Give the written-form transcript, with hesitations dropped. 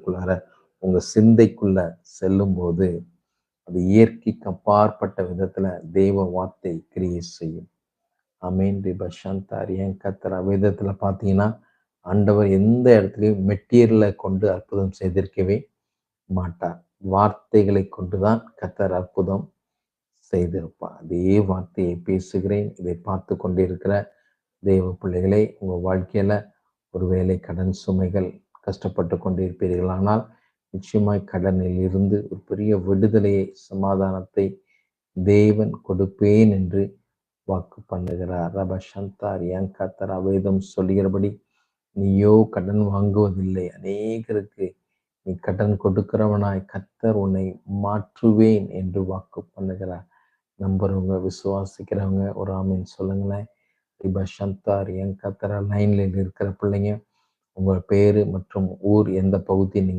மனசுக்குள்ளார உங்க சிந்தைக்குள்ள செல்லும்போது அது இயற்கைக்கு அப்பாற்பட்ட விதத்துல தேவ வார்த்தை கிரியை செய்யும். ஆமென். கர்த்தர் வேதத்துல பார்த்தீங்கன்னா, ஆண்டவர் எந்த இடத்துலயும் மெட்டீரியலை கொண்டு அற்புதம் செய்திருக்கவே மாட்டார். வார்த்தைகளை கொண்டுதான் கர்த்தர் அற்புதம் செய்திருப்பார். அதே வார்த்தையை பேசுகிறேன். இதை பார்த்து கொண்டிருக்கிற தேவ பிள்ளைகளே, உங்க வாழ்க்கையில ஒருவேளை கடன் சுமைகள் கஷ்டப்பட்டு கொண்டிருப்பீர்களானால், நிச்சயமாய் கடனில் இருந்து ஒரு பெரிய விடுதலையை, சமாதானத்தை தேவன் கொடுப்பேன் என்று வாக்கு பண்ணுகிறார். கர்த்தர் வேதம் சொல்லுகிறபடி, நீயோ கடன் வாங்குவதில்லை. அநேகருக்கு நீ கடன் கொடுக்கிறவனாய் கர்த்தர் உன்னை மாற்றுவேன் என்று வாக்கு பண்ணுகிறார். நம்புறவங்க, விசுவாசிக்கிறவங்க ஒரு ஆமீன் சொல்லுங்களேன். கர்த்தர் லைன்ல இருக்கிற பிள்ளைங்க, உங்க பேரு மற்றும் ஊர் எந்த பகுதி நீங்க